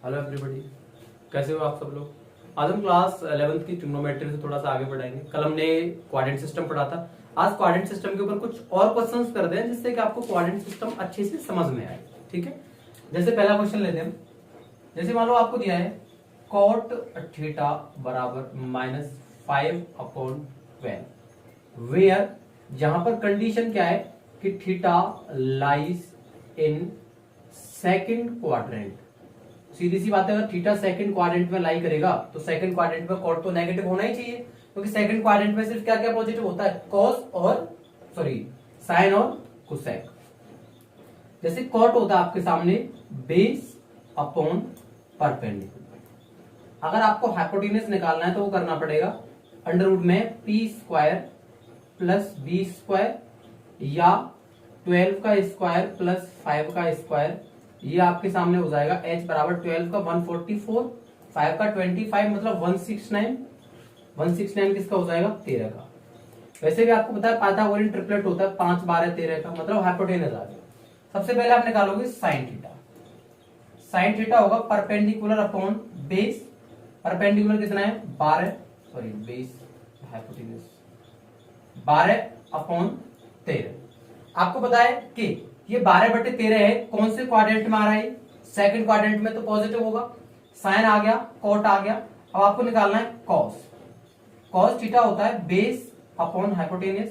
Hello everybody, कैसे हो आप सब लोग। आज हम क्लास 11th की ट्रिग्नोमेट्री से थोड़ा सा आगे बढ़ाएंगे। कल हमने क्वाड्रेंट सिस्टम पढ़ा था। आज क्वाड्रेंट सिस्टम के ऊपर कुछ और क्वेश्चंस कर दें जिससे कि आपको क्वाड्रेंट सिस्टम अच्छे से समझ में आए। ठीक है, जैसे पहला क्वेश्चन लेते हैं हम। जैसे मान लो आपको दिया है cot थीटा बराबर -5/12 वेयर, जहां पर कंडीशन क्या है कि theta lies in second quadrant. सीधी सी बात है, अगर थीटा सेकंड क्वाड्रेंट में लाई करेगा तो सेकंड क्वाड्रेंट में कॉट तो नेगेटिव होना ही चाहिए, क्योंकि सेकंड क्वाड्रेंट में सिर्फ क्या क्या पॉजिटिव होता है, कॉस और साइन और कोसेक। जैसे कॉट होता है आपके सामने बेस अपॉन परपेंडिकुलर। अगर आपको हाइपोटेन्यूज निकालना है तो वो करना पड़ेगा अंडर रूट में P square plus B square या 12 का स्क्वायर प्लस 5 का स्क्वायर। ये आपके सामने हो जाएगा h बराबर 12 का 144, 5 का 25 मतलब 169। 169 किसका हो जाएगा, 13 का। वैसे भी आपको पता है पाइथागोरियन ट्रिपलेट होता है 5 12 13 का, मतलब हाइपोटेनस आ गया। सबसे पहले आप निकालोगे साइन थीटा। साइन थीटा होगा परपेंडिकुलर अपॉन बेस। परपेंडिकुलर कितना है 12, सॉरी बेस हाइपोटेनस 12 अपॉन 13। आपको पता है कि ये 12/13 है, कौन से क्वाड्रेंट में आ रहा है, सेकंड क्वाड्रेंट में, तो पॉजिटिव होगा। साइन आ गया, कॉट आ गया। अब आपको निकालना है कॉस। कॉस थीटा होता है बेस अपॉन हाइपोटेनस।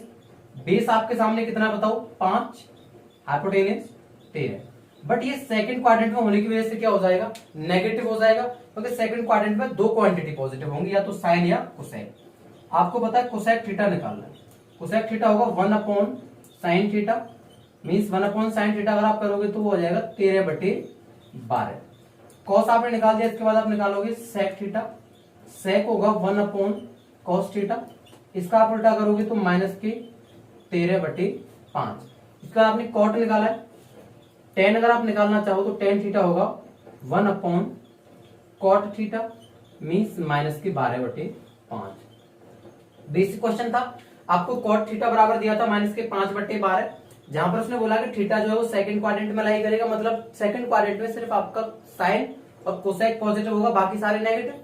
बेस आपके सामने कितना बताओ 5, हाइपोटेनस 13। बट ये सेकंड क्वाड्रेंट में होने की वजह से क्या हो जाएगा, नेगेटिव हो जाएगा, क्योंकि सेकंड क्वाड्रेंट में दो क्वांटिटी पॉजिटिव होंगी, या तो साइन या कोसेक। आपको पता है कोसेक थीटा निकालना है। कोसेक थीटा होगा 1 upon sine theta, means 1 upon sine theta अगर आप करोगे तो वो हो जाएगा 13/12। कॉस आपने निकाल दिया, इसके बाद आप निकालोगे सेक थीटा। सेक होगा 1 अपॉन कॉस थीटा, इसका आप उल्टा करोगे तो माइनस के 13/5। इसका आपने कॉट निकाला है। टेन अगर आप निकालना चाहो तो टेन थीटा होगा 1 upon cot theta, means minus के 12/5। बेसिक क्वेश्चन था, आपको कॉट थीटा बराबर दिया था माइनस के 5/12, जहां पर उसने बोला कि थीटा जो है वो सेकंड क्वाड्रेंट में लाई करेगा, मतलब सेकंड क्वाड्रेंट में सिर्फ आपका साइन और कोसेक पॉजिटिव होगा, बाकी सारे नेगेटिव।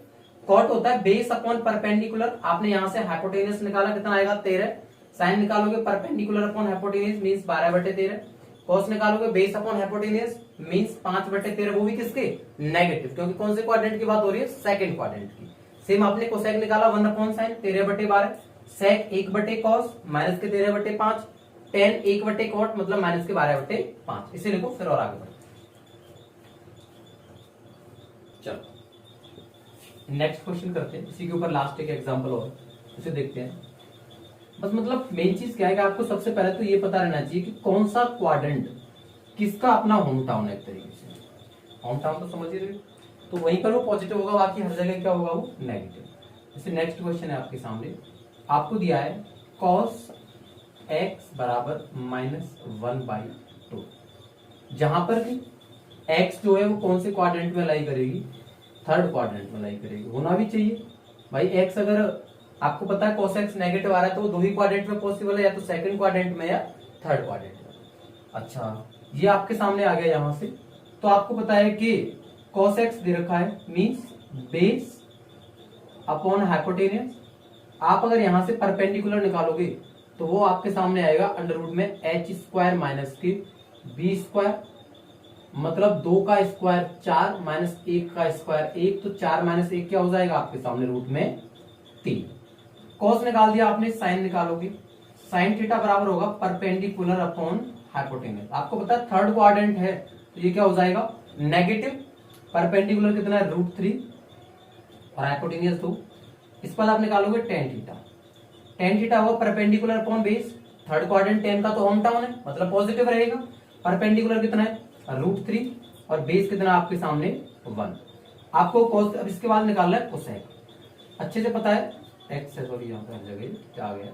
कॉट होता है बेस अपॉन परपेंडिकुलर। आपने यहां से हाइपोटेनस निकाला, कितना आएगा 13। साइन निकालोगे perpendicular upon hypotenuse, means 12/13। Cos निकालोगे बेस अपॉन हाइपोटेनस, मीन्स 5/13, वो भी किसके, नेगेटिव, क्योंकि कौन से क्वाड्रेंट की बात हो रही है, सेकंड क्वाड्रेंट की। सेम आपने कोसेक निकाला 1 अपॉन साइन 13/12। सेक 1/कॉस माइनस के 13/5। टेन 1/कॉट मतलब माइनस के 12/5। इसे लिखो फिर और आगे बढ़ो। चलो नेक्स्ट क्वेश्चन करते हैं, इसी के ऊपर लास्ट एक एग्जांपल और उसे देखते हैं। बस मतलब मेन चीज क्या है कि आपको सबसे पहले तो ये पता रहना चाहिए कि कौन सा क्वाड्रेंट किसका अपना होम टाउन है। एक तरीके से होम टाउन तो समझ ही रहे हो, तो वहीं पर वो पॉजिटिव होगा, बाकी हर जगह क्या होगा, वो नेगेटिव। जैसे नेक्स्ट क्वेश्चन है आपके सामने, आपको दिया है कॉस x बराबर -1/2, जहां पर भी x जो है वो कौन से क्वाड्रेंट में लाई करेगी, थर्ड क्वाड्रेंट में लाई करेगी। होना भी चाहिए भाई, x अगर आपको पता है cos x नेगेटिव आ रहा है तो वो दो ही क्वाड्रेंट में पॉसिबल है, या तो सेकंड क्वाड्रेंट में या थर्ड क्वाड्रेंट में। अच्छा, ये आपके सामने आ गया यहां से। तो आपको पता है कि cos x दे रखा है, मीन्स बेस अपॉन हाइपोटेनस। आप अगर यहां से परपेंडिकुलर निकालोगे तो वो आपके सामने आएगा अंडर रूट में h स्क्वायर माइनस के b स्क्वायर, मतलब 2 का स्क्वायर 4 माइनस 1 का स्क्वायर 1, तो 4 माइनस 1 क्या हो जाएगा आपके सामने रूट में 3। कॉस निकाल दिया आपने, साइन निकालोगे। साइन थीटा बराबर होगा परपेंडिकुलर अपॉन हाइपोटेनस। आपको पता है थर्ड क्वाड्रेंट है तो ये क्या हो जाएगा, नेगेटिव। परपेंडिकुलर कितना है √3 और हाइपोटेनस 2। इस पर आप निकालोगे टेन थीटा। टेन थीटा होगा perpendicular upon base. Third quadrant ten का तो होम टाउन है, मतलब पॉजिटिव रहेगा। परपेंडिकुलर कितना है √3 और बेस कितना आपके सामने 1। आपको cos, अब इसके बाद निकालना है कोसेक। अच्छे से पता है एक्स है, सॉरी यहाँ पर जगह क्या आ गया।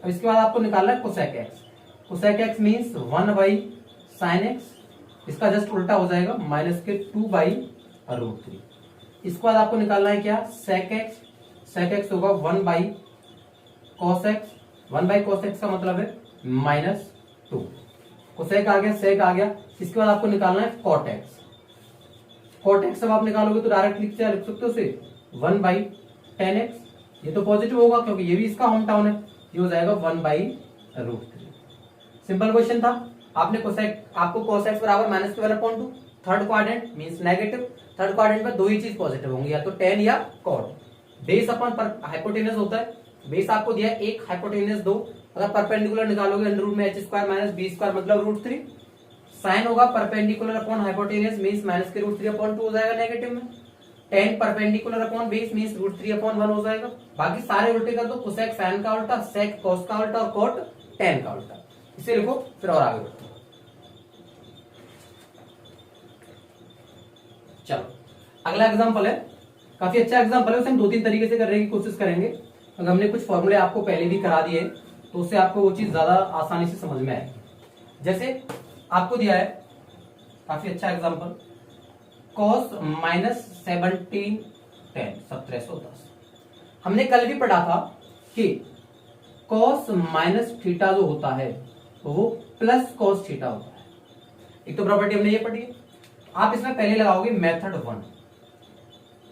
अब इसके बाद आपको निकालना है cosec x. Cosec x means 1/sin x, इसका जस्ट उल्टा हो जाएगा माइनस के 2/√3। इसके बाद आपको निकालना है क्या, सेक एक्स। सेक एक्स होगा 1/cos x। 1/cos x का मतलब है -2। कोसेक आ गया, सेक आ गया। इसके बाद आपको निकालना है कॉट एक्स। cot x अब आप निकालोगे तो डायरेक्ट लिख सकते हो उसे 1/10x। ये तो पॉजिटिव होगा क्योंकि ये भी इसका होम टाउन है, ये हो जाएगा 1/√3। सिंपल क्वेश्चन था। आपने आपको cos x बराबर -12/2, third quadrant means negative, third quadrant में दो ही चीज पॉजिटिव होंगी, या तो tan या cot। बेस अपन पर हाइपोटेनस होता है, बेस आपको दिया है 1, हाइपोटेनस 2, अगर परपेंडिकुलर निकालोगे अंडर रूट में h² - b² मतलब √3। साइन होगा परपेंडिकुलर अपॉन हाइपोटेनस मींस -√3/2 हो जाएगा नेगेटिव में। tan perpendicular upon base means √3/1 हो जाएगा। बाकी सारे उल्टे कर दो, कोसेक साइन का उल्टा, सेक कॉस का उल्टा और कॉट tan का उल्टा। इसे लिखो फिर और आगे बढ़ो। चलो अगला एग्जांपल है, काफी अच्छा एग्जांपल है, उसे हम 2-3 तरीके से करने की कोशिश करेंगे। अगर हमने कुछ फॉर्मूले आपको पहले भी करा दिए तो उससे आपको वो चीज ज्यादा आसानी से समझ में आएगी। जैसे आपको दिया है काफी अच्छा एग्जांपल, cos -17 tan 1710। हमने कल भी पढ़ा था कि cos -थीटा जो होता है वो प्लस cos थीटा होता है। एक तो प्रॉपर्टी हमने ये पढ़ी है। आप इसमें पहले लगाओगे मेथड 1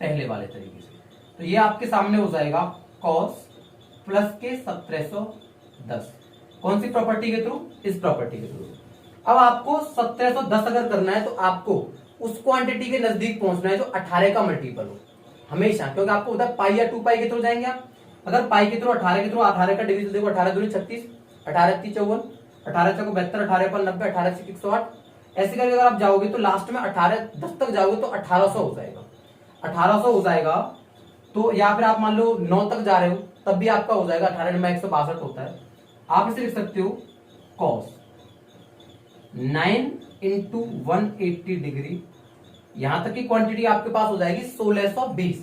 पहले वाले तरीके से, तो ये आपके सामने हो जाएगा cos प्लस के 1710। कौन सी प्रॉपर्टी के थ्रू? इस प्रॉपर्टी के थ्रू। अब आपको 1710 अगर करना है तो आपको उस क्वांटिटी के नजदीक पहुंचना है जो 18 का मल्टीपल हो हमेशा, क्योंकि आपको होता है पाई या 2 पाई के थ्रू जाएंगे आप। अगर पाई के थ्रू 18 के थ्रू, 18 का डिवीजन देखो, 18 दूनी 36, 18 3 54, 18 चौको 72, 18 पर 90, 18 से 108। ऐसे करके अगर आप जाओगे तो लास्ट में 18 10 तक जाओगे तो 1800 हो जाएगा। 1800 हो जाएगा तो या फिर आप मान लो 9 तक जा रहे हो तब भी आपका हो जाएगा 18 में 162 होता है। आप इसे लिख सकते हो cos 9 × 180 डिग्री, यहां तक की क्वांटिटी आपके पास हो जाएगी 1620।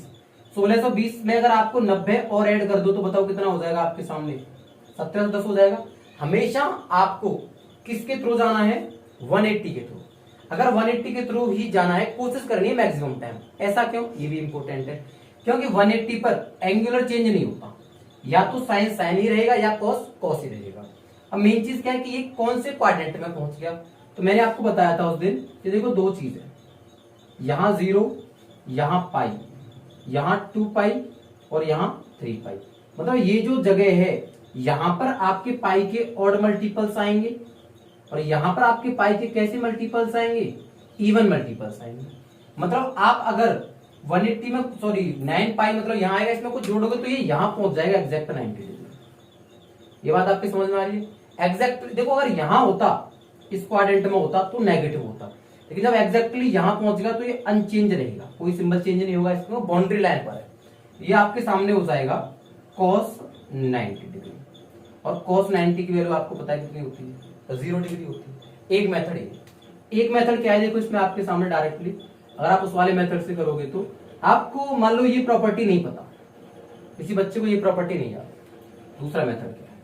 1620 में अगर आपको 90 और ऐड कर दो तो बताओ कितना हो जाएगा आपके सामने? 1710 हो जाएगा। हमेशा आपको किसके थ्रू जाना है? 180 के थ्रू। अगर 180 के थ्रू ही जाना है, कोशिश करनी है मैक्सिमम टाइम। ऐसा क्यों? ये भी इंपॉर्टेंट है, क्योंकि 180 पर एंगुलर चेंज नहीं होता, या तो साइन साइन ही रहेगा या कॉस कॉस ही रहेगा। अब मेन चीज क्या है कि ये कौन से क्वाड्रेंट में पहुंच गया, तो मैंने आपको बताया था उस दिन कि देखो दो चीज है, यहां 0, यहां पाई, यहां 2 पाई और यहां 3 पाई। मतलब ये जो जगह है यहां पर आपके पाई के ऑड मल्टीपल्स आएंगे और यहां पर आपके पाई के कैसे मल्टीपल्स आएंगे? इवन मल्टीपल्स आएंगे। मतलब आप अगर 180 में सॉरी 9 पाई मतलब यहां आएगा, इसमें कुछ जोड़ोगे तो ये यहां पहुंच जाएगा एग्जैक्ट 90 डिग्री। ये बात आपकी समझ में आ रही है? एग्जैक्ट देखो, अगर यहां होता, इस क्वाड्रेंट में होता तो नेगेटिव होता, लेकिन जब एग्जैक्टली यहां पहुंचेगा तो ये अनचेंज रहेगा, कोई सिंबल चेंज नहीं होगा, इसमें बाउंड्री लाइन पर है। ये आपके सामने हो जाएगा cos 90 डिग्री, और cos 90 की वैल्यू आपको पता है कितनी होती है? 0 डिग्री होती है। एक मेथड है, एक मेथड क्या है देखो इसमें आपके सामने डायरेक्टली, अगर आप उस वाले मेथड से करोगे तो आपको मान लो ये प्रॉपर्टी नहीं पता, किसी बच्चे को ये प्रॉपर्टी नहीं याद, दूसरा मेथड क्या है,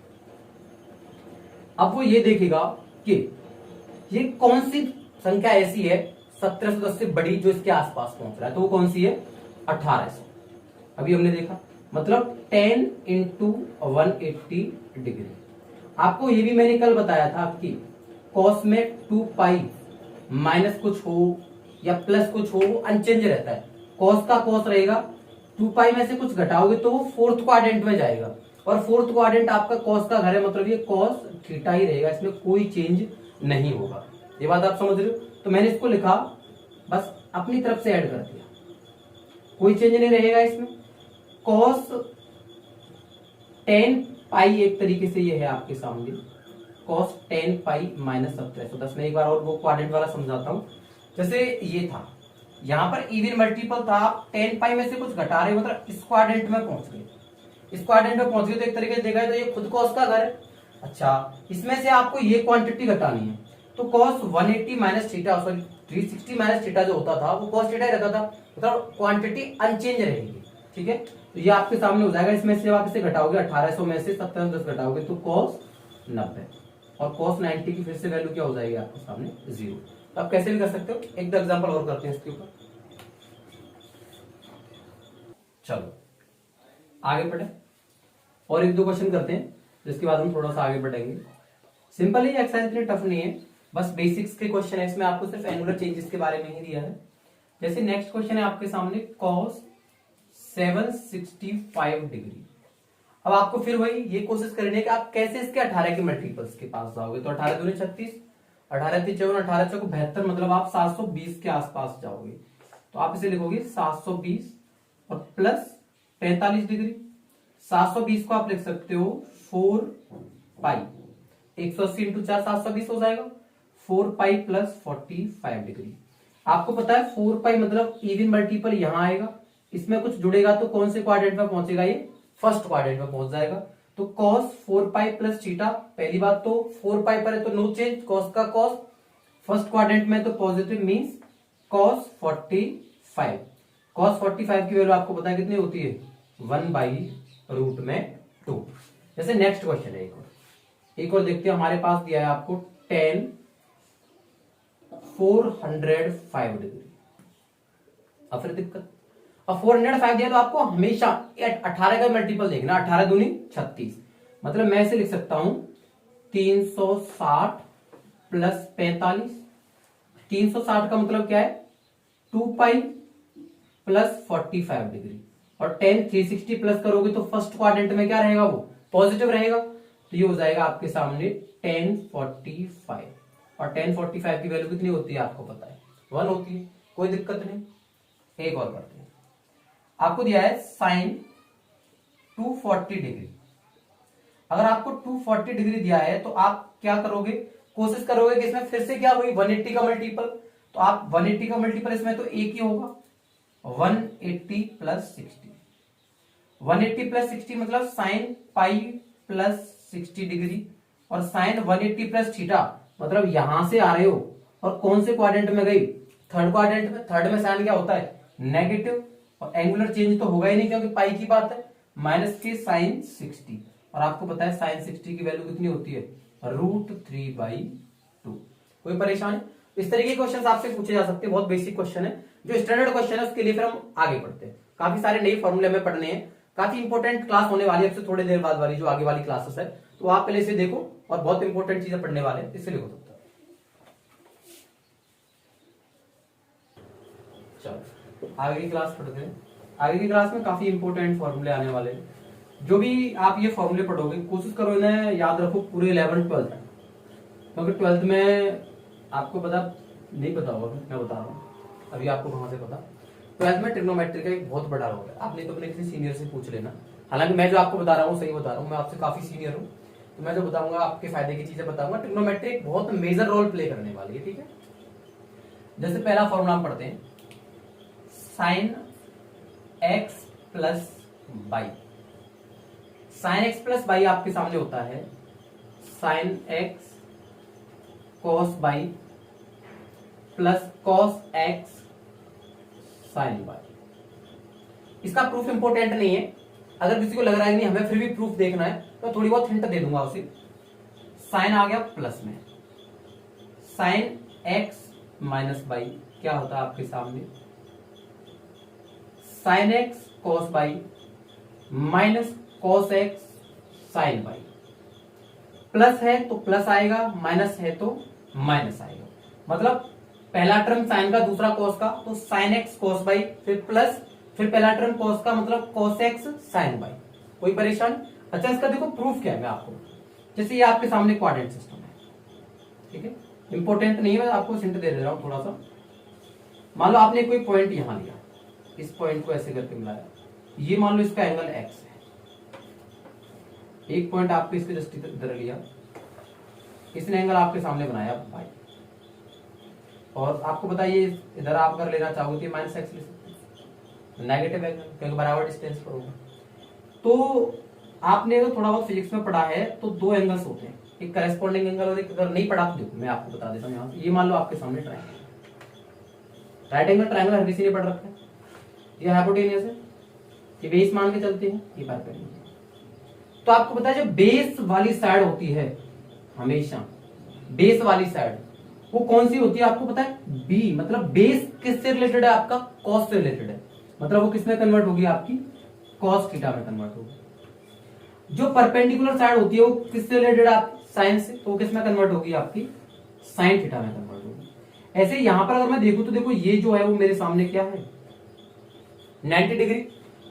अब वो ये देखेगा कि ये कौन सी संख्या ऐसी है 1710 से बड़ी जो इसके आसपास पहुंच रहा है, तो वो कौन सी है? 1800। अभी हमने देखा, मतलब 10 × 180 डिग्री। आपको ये भी मैंने कल बताया था कि cos में 2 पाई माइनस कुछ हो या प्लस कुछ हो वो अनचेंज रहता है, cos का cos रहेगा, 2 पाई में से कुछ घटाओगे तो वो फोर्थ क्वाड्रेंट में जाएगा, और फोर्थ क्वाड्रेंट आपका cos का घर है, मतलब ये cos थीटा ही रहेगा, इसमें कोई चेंज नहीं होगा। ये बात आप समझ रहे हो? तो मैंने इसको लिखा, बस अपनी तरफ से ऐड कर दिया, कोई चेंज नहीं रहेगा इसमें। cos 10 पाई एक तरीके से ये है आपके सामने, cos 10 पाई माइनस 1710। मैं एक बार और वो क्वाड्रेंट वाला समझाता हूं। जैसे ये था, यहां पर इवन मल्टीपल था, आप 10 पाई में से कुछ घटा रहे हो, मतलब इस क्वाड्रेंट में पहुंच गए, इस क्वाड्रेंट में पहुंच गए तो एक तरीके से देखा है तो ये खुद cos का घर है। अच्छा, इसमें से आपको ये क्वांटिटी घटानी है, तो cos 180 minus theta, sorry 360 minus theta जो होता था वो cos थीटा ही रहता था, मतलब क्वांटिटी अनचेंज रहेगी। ठीक है, तो ये आपके सामने हो जाएगा। इसमें से आप इसे घटाओगे, 1800 में से 1710 घटाओगे तो cos 90, और cos 90 की फिर से वैल्यू क्या हो जाएगी आपके सामने? 0। तो आप कैसे भी कर सकते हो। एक दो एग्जांपल और करते हैं इसके ऊपर। चलो आगे बढ़े और एक दो क्वेश्चन करते हैं, जिसके बाद हम थोड़ा सा आगे बढ़ेंगे। सिंपल ही एक्सरसाइज इतनी टफ नहीं है, बस बेसिक्स के क्वेश्चन है, इसमें आपको सिर्फ एंगुलर चेंजेस के बारे में ही दिया है। जैसे नेक्स्ट क्वेश्चन है आपके सामने cos 765 डिग्री। अब आपको फिर वही ये कोशिश करनी है कि आप कैसे इसके 18 के मल्टीपल्स के पास जाओगे। तो 18 दूनी 36, 18 3 54, 18 चौको 72, मतलब आप 720 के आसपास जाओगे। तो आप इसे लिखोगे 720 और प्लस 45 डिग्री। 720 को आप लिख सकते हो 4 पाई, 180 इंटू 4 720 हो जाएगा, 4 पाई प्लस 45 डिग्री। आपको पता है 4 पाई मतलब इवन मल्टीपल यहां आएगा, इसमें कुछ जुड़ेगा तो कौन से क्वाड्रेंट में पहुंचेगा, ये फर्स्ट क्वाड्रेंट में पहुंच जाएगा। तो cos 4 पाई प्लस थीटा, पहली बात तो 4 पाई पर है तो नो चेंज, cos का cos, फर्स्ट क्वाड्रेंट में तो पॉजिटिव मींस cos 45। cos 45 की वैल्यू आपको पता है कितनी होती है, 1/√2। जैसे नेक्स्ट क्वेश्चन है एक और देखते हैं। हमारे पास दिया है आपको tan 405 डिग्री। अब फिर दिक्कत, अब 405 दिया तो आपको हमेशा 18 का मल्टीपल देखना, 18 दूनी 36, मतलब मैं इसे लिख सकता हूं 360 प्लस 45। 360 का मतलब क्या है, 2 पाई प्लस 45 डिग्री, और tan 360 प्लस करोगे तो फर्स्ट क्वाड्रेंट में क्या रहेगा, वो पॉजिटिव रहेगा। तो ये हो जाएगा आपके सामने tan 45, और tan 45 की वैल्यू कितनी होती है आपको पता है, 1 होती है, कोई दिक्कत नहीं। एक और करते हैं, आपको दिया है sin 240 डिग्री। अगर आपको 240 डिग्री दिया है तो आप क्या करोगे, कोशिश करोगे कि इसमें फिर से क्या हुई 180 का मल्टीपल, तो आप 180 का मल्टीपल इसमें तो एक ही होगा, 180 प्लस 60। 180 प्लस 60 मतलब sin पाई प्लस 60 डिग्री, और sin 180 प्लस थीटा मतलब यहां से आ रहे हो और कौन से क्वाड्रेंट में गई, थर्ड क्वाड्रेंट में। थर्ड में साइन क्या होता है, नेगेटिव, और एंगुलर चेंज तो होगा ही नहीं क्योंकि पाई की बात है, माइनस के sin 60, और आपको पता है sin 60 की वैल्यू कितनी होती है, √3/2। कोई परेशानी, इस तरीके के क्वेश्चन आपसे पूछे जा सकते हैं, बहुत बेसिक क्वेश्चन है। जो स्टैंडर्ड क्वेश्चन है उसके लिए फिर हम आगे पढ़ते हैं, काफी सारे नए फॉर्मूले हमें पढ़ने हैं, काफी इंपॉर्टेंट क्लास होने वाली है आपसे थोड़ी देर बाद वाली जो आगे वाली क्लासेस है, तो आप पहले इसे देखो और बहुत इंपॉर्टेंट चीजें पढ़ने वाले हैं, इसलिए हो सकता है। चलो आगे की क्लास पढ़ते हैं। आगे की क्लास में काफी इंपॉर्टेंट फॉर्मूले आने वाले हैं, जो भी आप ये फॉर्मूले पढ़ोगे कोशिश करो इन्हें याद रखो पूरे 11 12, क्योंकि 12th में आपको पता नहीं, पता होगा मैं बता रहा हूँ अभी आपको कहां से पता। 12th में ट्रिग्नोमेट्री का एक बहुत बड़ा रोल है, आपने तो अपने किसी सीनियर से पूछ लेना। हालांकि मैं जो आपको बता रहा हूँ सही बता रहा हूँ, मैं आपसे काफी सीनियर हूँ, तो मैं जो बताऊंगा आपके फायदे की चीजें बताऊंगा। ट्रिग्नोमेट्री एक बहुत मेजर रोल प्ले करने वाली है, ठीक है। जैसे पहला फॉर्मूला हम पढ़ते हैं, sin x plus by. sin x plus by आपके सामने होता है sin x cos by plus cos x sin by. इसका प्रूफ इंपॉर्टेंट नहीं है, अगर किसी को लग रहा है नहीं हमें फिर भी प्रूफ देखना है तो थोड़ी बहुत हिंट दे दूंगा उसे। साइन आ गया प्लस में, sin x माइनस बाई क्या होता है आपके सामने, sin x cos by minus cos x sin by. Plus है तो प्लस आएगा, माइनस है तो माइनस आएगा, मतलब पहला टर्म साइन का दूसरा cos का, तो sin x cos बाई, फिर प्लस, फिर पहला टर्म cos का मतलब cos x sin बाई। कोई परेशानी। अच्छा इसका देखो प्रूफ क्या है, मैं आपको, जैसे ये आपके सामने क्वाड्रेंट सिस्टम है, ठीक है, इंपॉर्टेंट नहीं है, मैं आपको हिंट दे रहा हूं थोड़ा सा। मान लो आपने कोई पॉइंट यहां लिया, इस पॉइंट को ऐसे करके मिलाया, ये मान लो इसका एंगल x है, एक पॉइंट आपको इसके जस्ट इधर लिया, इसने एंगल आपके सामने बनाया y, और आपको बताइए इधर आप अगर लेना चाहोगे तो माइनस एक्स ले सकते हैं, नेगेटिव एंगल क्योंकि बराबर डिस्टेंस पर होगा। तो आपने तो थोड़ा बहुत फिजिक्स में पढ़ा है, तो दो एंगल्स होते हैं, एक करेस्पॉन्डिंग एंगल और एक, अगर नहीं पढ़ा तो देखो मैं आपको बता देता हूँ। यहाँ ये मान लो आपके सामने ट्रायंगल, राइट एंगल ट्रायंगल हर किसी ने पढ़ रखा है, ये हाइपोटेनियस है, ये बेस मान के चलते हैं, ये परपेंडिकुलर। तो आपको पता है जो बेस वाली साइड होती है, हमेशा बेस वाली साइड वो कौन सी होती है आपको पता है, बी, मतलब बेस किससे रिलेटेड है आपका, कॉस से रिलेटेड है, मतलब वो किसमें कन्वर्ट होगी आपकी, कॉस थीटा में कन्वर्ट होगी। जो परपेंडिकुलर साइड होती है वो किससे रिलेटेड है, आप साइन से, तो वो किसमें कन्वर्ट होगी आपकी, साइन थीटा में कन्वर्ट होगी। ऐसे यहां पर अगर मैं देखूं तो देखो ये जो है वो मेरे सामने क्या है 90 डिग्री।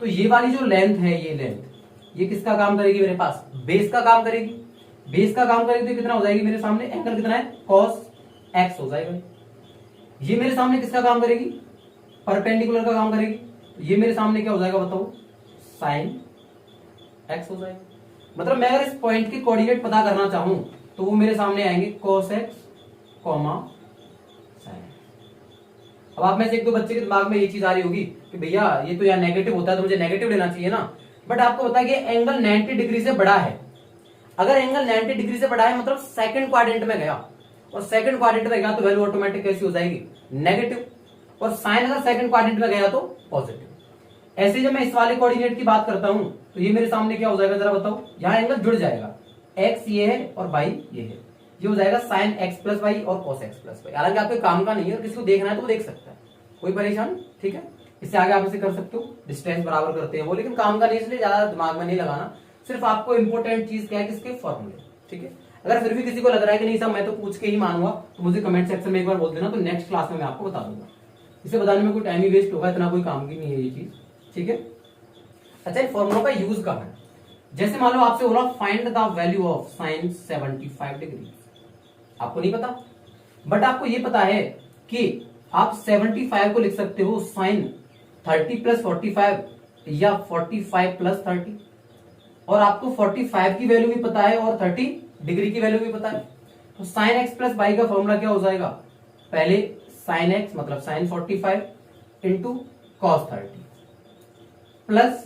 तो ये वाली जो लेंथ है, ये लेंथ ये किसका काम करेगी मेरे पास, बेस का काम करेगी। बेस का काम करेगी तो कितना हो जाएगी मेरे सामने, एंगल कितना है cos x हो जाएगा। ये मेरे सामने किसका काम करेगी, परपेंडिकुलर का काम करेगी। तो ये मेरे सामने क्या हो जाएगा बताओ, sin x हो जाएगा। मतलब मैं अगर इस पॉइंट के कोऑर्डिनेट पता करना चाहूं तो वो मेरे सामने आएंगे cos x, sin। अब आप में से एक दो बच्चे के दिमाग में ये चीज आ रही होगी कि भैया ये तो यार नेगेटिव होता है तो मुझे नेगेटिव लेना चाहिए ना। बट आपको पता है कि एंगल 90 डिग्री से बड़ा है। अगर एंगल 90 डिग्री से बड़ा है मतलब सेकंड क्वाड्रेंट में गया, और सेकंड क्वाड्रेंट में गया तो वैल्यू ऑटोमेटिक कैसी हो जाएगी, नेगेटिव। और साइन अगर सेकंड क्वाड्रेंट में गया तो पॉजिटिव। ऐसे जब मैं इस वाले कोऑर्डिनेट की बात करता हूं तो ये मेरे सामने क्या हो जाएगा जरा बताओ, यहां एंगल जुड़ जाएगा, एक्स ये है और वाई ये है, ये हो जाएगा साइन एक्स प्लस वाई और कॉस एक्स प्लस वाई। हालांकि आपके काम का नहीं है, और किसी को देखना है तो वो देख सकता है, कोई परेशान, ठीक है। इससे आगे आप इसे कर सकते हो, डिस्टेंस बराबर करते हैं वो, लेकिन काम का नहीं, इसलिए ज्यादा दिमाग में नहीं लगाना। सिर्फ आपको इंपॉर्टेंट चीज क्या है, किसके फॉर्मूले, ठीक है। अगर फिर भी किसी को लग रहा है कि नहीं साहब मैं तो पूछ के ही मानूंगा, तो मुझे कमेंट सेक्शन में एक बार बोल देना, तो नेक्स्ट क्लास में मैं आपको बता दूंगा। इसे बताने में कोई टाइम ही वेस्ट होगा, इतना कोई काम की नहीं है ये चीज, ठीक है। अच्छा, ये फॉर्मूला का यूज कब है, जैसे मान लो आपसे बोला find the value of sine 75 degree, आपको नहीं पता, बट आपको ये पता है कि आप 75 को लिख सकते हो साइन 30 प्लस 45 या 45 प्लस 30, और आपको 45 की वैल्यू भी पता है और 30 डिग्री की वैल्यू भी पता है। तो साइन एक्स प्लस वाई का फॉर्मूला क्या हो जाएगा, पहले साइन एक्स मतलब sine 45 into cos 30 plus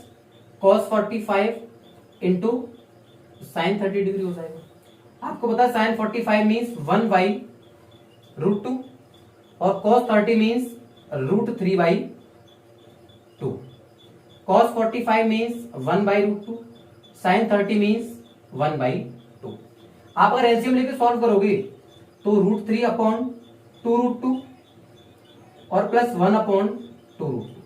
cos 45 into sine 30 degree हो जाएगा। आपको पता है साइन 45 मीन्स 1 बाई रूट 2 और cos 30 means root 3 by 2। Cos 45 means 1 by root 2, sine 30 means 1 by 2। आप अगर एलसीएम लेके सॉल्व करोगे तो रूट 3 अपॉन 2 रूट 2 और plus 1 upon 2 root 2,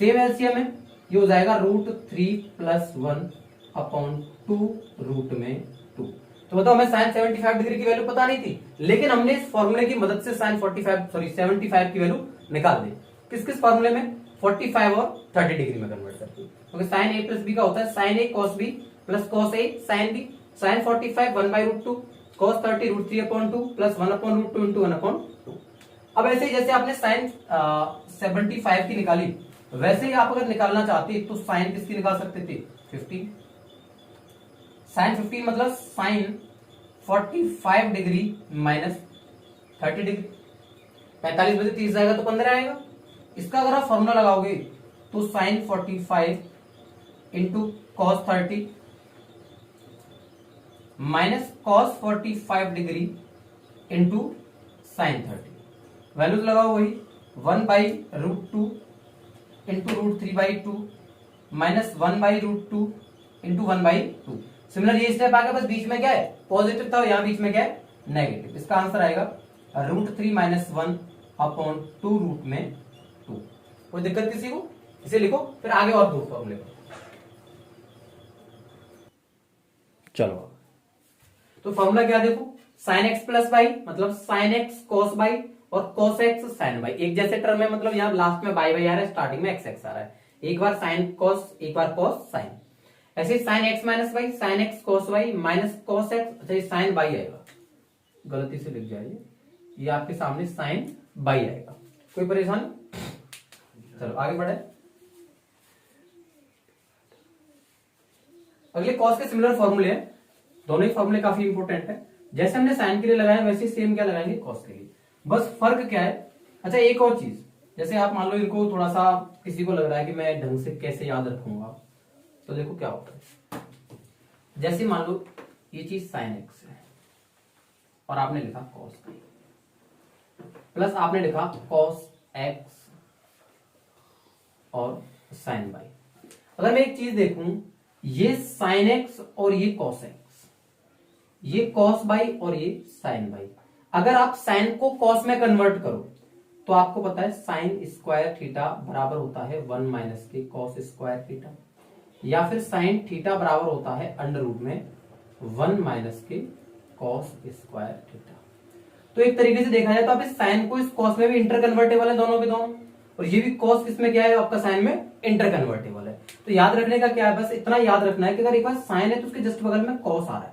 same LCM है, ये हो जाएगा रूट 3 प्लस 1 अपॉन 2 रूट में 2। तो बताओ हमें साइन 75 डिग्री की वैल्यू पता नहीं थी, लेकिन हमने इस फॉर्मूले की मदद से साइन 75 की वैल्यू निकाल दी। किस किस फॉर्मूले में, 45 और 30 डिग्री में कन्वर्ट करके, क्योंकि साइन ए प्लस बी का होता है sine A cos B plus cos A sine B. Sine 45 1 by root 2, cos 30 root 3 upon 2 plus 1 upon root 2 into 1 upon 2। अब ऐसे ही जैसे आपने साइन 75 की निकाली, वैसे ही आप अगर निकालना चाहते तो साइन किसकी निकाल सकते थे, 15। साइन 15 मतलब साइन 45 डिग्री माइनस 30 डिग्री, 45 में से 30 जाएगा तो 15 आएगा। इसका अगर आप फॉर्मूला लगाओगे तो sine 45 into cos 30 minus cos 45 degree into sine 30, values लगाओ वही 1 by root 2 into root 3 by 2 minus 1 by root 2 into 1 by 2। Similar ये स्टेप आ गया, बस बीच में क्या है पॉजिटिव था, यहां बीच में क्या है नेगेटिव। इसका आंसर आएगा रूट 3 माइनस 1 अपॉन 2 रूट में 2। कोई दिक्कत किसी को, इसे लिखो फिर आगे और दो फॉर्मूले को। चलो तो फॉर्मूला क्या देखो, साइन एक्स प्लस वाई मतलब साइन एक्स कॉस वाई और कॉस एक्स साइन वाई, एक जैसे टर्म है, मतलब यहाँ लास्ट में वाई वाई आ रहा है, स्टार्टिंग में एक्स एक्स आ रहा है, एक बार साइन कॉस एक बार कॉस साइन। ऐसे sine x minus y sine x cos y minus cos x, अच्छा ये साइन वाई आएगा, गलती से लिख जाइए, ये आपके सामने साइन वाई आएगा, कोई परेशानी। चलो आगे बढ़े, अगले कॉस के सिमिलर फॉर्मूले हैं, दोनों ही फॉर्मूले काफी इंपॉर्टेंट है। जैसे हमने साइन के लिए लगाया वैसे सेम क्या लगाएंगे कॉस के लिए, बस फर्क क्या है। अच्छा एक और चीज, जैसे आप मान लो इनको थोड़ा सा किसी को लग रहा है कि मैं ढंग से कैसे याद रखूंगा, तो देखो क्या होता है। जैसे मान लो ये चीज साइन एक्स है और आपने लिखा कॉस प्लस आपने लिखा कॉस एक्स और साइन वाई। अगर मैं एक चीज देखूं, ये साइन एक्स और ये कॉस एक्स, ये कॉस बाई और ये साइन बाई, अगर आप साइन को कॉस में कन्वर्ट करो तो आपको पता है साइन स्क्वायर थीटा बराबर होता है 1 माइनस के कॉस स्क्वायर थीटा, या फिर साइन थीटा बराबर होता है अंडर रूट में 1 माइनस के कॉस स्क्वायर थीटा। तो एक तरीके से देखा जाए तो आप इस साइन को इस कॉस में भी इंटर कन्वर्टेबल है दोनों के दोनों, और ये भी कॉस किसमें क्या है आपका साइन में इंटर कन्वर्टेबल है। तो याद रखने का क्या है, बस इतना याद रखना है कि अगर एक बार साइन है तो उसके जस्ट बगल में कॉस आ रहा है,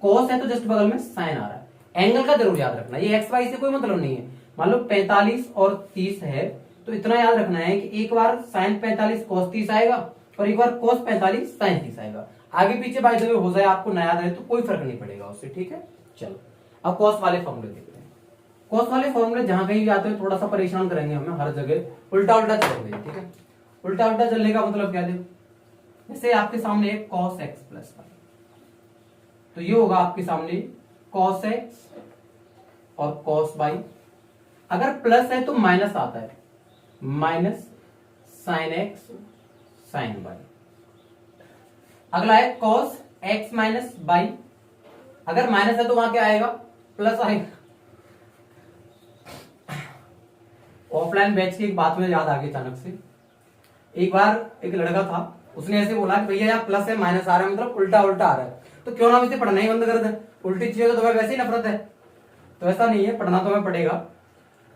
कॉस है तो जस्ट बगल में साइन आ रहा है। एंगल का जरूर याद रखना, ये एक्स वाई से कोई मतलब नहीं है। मान लो 45 और 30 है तो इतना याद रखना है कि एक बार साइन 45 कॉस 30 आएगा और एक बार कॉस 45 साइन 30 आएगा। आगे पीछे बाय द वे हो जाए आपको ना याद रहे तो कोई फर्क नहीं पड़ेगा उससे, ठीक है। चलो अब कॉस वाले फॉर्मूले देखते हैं। कॉस वाले फॉर्मूले जहां कहीं भी आते हैं थोड़ा सा परेशान करेंगे हमें, हर जगह उल्टा उल्टा चलेंगे, ठीक है। उल्टा उल्टा चलने का मतलब क्या देखो, जैसे आपके सामने एक कॉस एक्स प्लस वाई, तो ये होगा आपके सामने कॉस एक्स और कॉस वाई। अगर प्लस है तो माइनस आता है, minus sine x sine y. अगला है कॉस एक्स माइनस वाई, अगर माइनस है तो वहां क्या आएगा, प्लस आएगा। ऑफलाइन बैच की एक बात में याद आ गई अचानक से, एक बार एक लड़का था, उसने ऐसे बोला कि भैया यहाँ प्लस है माइनस आ रहा है, मतलब उल्टा उल्टा आ रहा है, तो क्यों ना इसे पढ़ना ही बंद कर दे, उल्टी चीजों तो तुम्हें वैसे ही नफरत है। तो ऐसा नहीं है, पढ़ना तुम्हें पड़ेगा।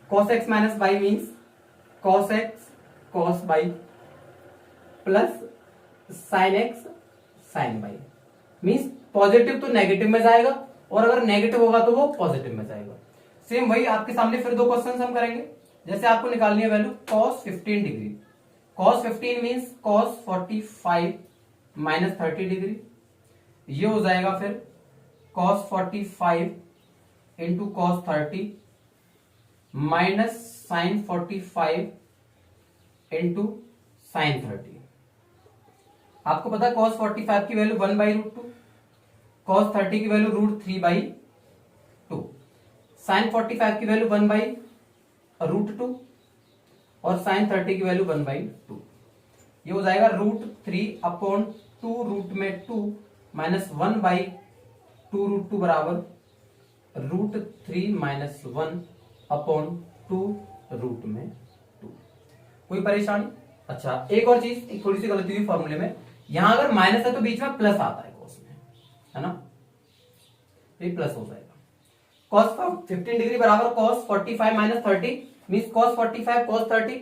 cos x minus y means cos x cos y plus sin x sin y, means positive तो नेगेटिव में जाएगा और अगर नेगेटिव होगा तो वो पॉजिटिव में जाएगा। सेम वही आपके सामने फिर दो क्वेश्चन हम करेंगे। जैसे आपको निकालनी है value cos 15 degree, cos 15 means cos 45 minus 30 degree, ये हो जाएगा फिर cos 45 into cos 30 minus sine 45 into sine 30। आपको पता है cos 45 की वैल्यू 1/√2, cos 30 की वैल्यू √3/2, साइन 45 की वैल्यू 1/√2 और साइन 30 की वैल्यू 1/2। ये हो जाएगा √3/2 रूट में 2 माइनस 1/2√2 बराबर √3 माइनस 1/2 रूट में 2। कोई परेशानी? अच्छा एक और चीज, एक थोड़ी सी गलती हुई फॉर्मूले में, यहां अगर माइनस है तो बीच में प्लस आता है कॉस में, है ना, ये प्लस हो जाएगा। cos 15 डिग्री बराबर cos 45 minus 30 means cos 45 cos 30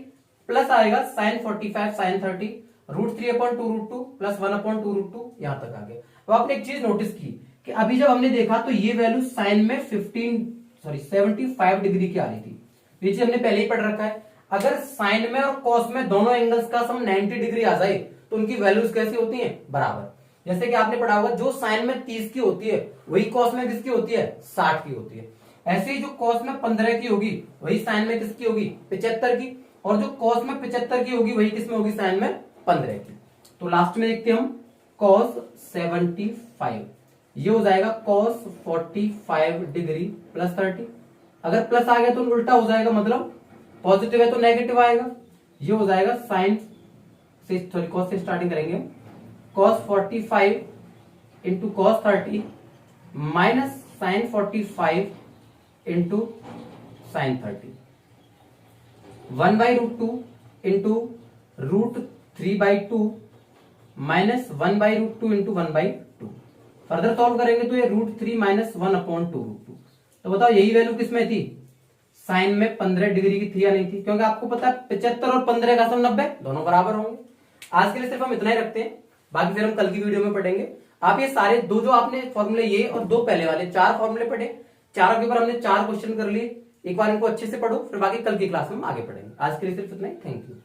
plus आएगा sin 45 sin 30 √3/2√2 प्लस 1/2√2, यहां तक आ गया। तो आपने एक चीज नोटिस की कि अभी जब हमने देखा तो ये वैल्यू साइन में 75 डिग्री की आ रही थी, ये चीज हमने पहले ही पढ़ रखा है। अगर साइन में और कॉस में दोनों एंगल्स का सम 90 डिग्री आ जाए तो उनकी वैल्यूज कैसी होती हैं, बराबर। जैसे कि आपने पढ़ा होगा जो साइन में 30 की होती है वही कॉस में किसकी होती है, 60 की होती है। ऐसे ही जो कॉस में 15 की होगी वही साइन में किसकी होगी, 75 की, और जो कॉस में 75 की होगी वही किसमें होगी, साइन में 15 की। तो लास्ट में देखते हैं हम cos 75, ये हो जाएगा cos 45 डिग्री प्लस 30। अगर प्लस आ गया तो उल्टा हो जाएगा, मतलब पॉजिटिव है तो नेगेटिव आएगा। ये हो जाएगा साइन से, सॉरी cos से स्टार्टिंग करेंगे, cos 45 into cos 30 minus sine 45 into sine 30, 1/√2 into √3/2 minus 1/√2 into 1/2। Further solve करेंगे तो ये √3 माइनस 1/2√2। तो बताओ यही वैल्यू किसमें थी, साइन में 15 डिग्री की थी या नहीं थी, क्योंकि आपको पता है 75 और 15 का सम 90, दोनों बराबर होंगे। आज के लिए सिर्फ हम इतना ही रखते हैं, बाकी फिर हम कल की वीडियो में पढ़ेंगे। आप ये सारे दो जो आपने फॉर्मूले, ये और दो पहले वाले 4 फॉर्मूले पढ़े, चारों के ऊपर हमने 4 क्वेश्चन कर लिए। एक बार इनको अच्छे से पढ़ो, फिर बाकी कल की क्लास में हम आगे पढ़ेंगे। आज के लिए सिर्फ इतना ही, थैंक यू।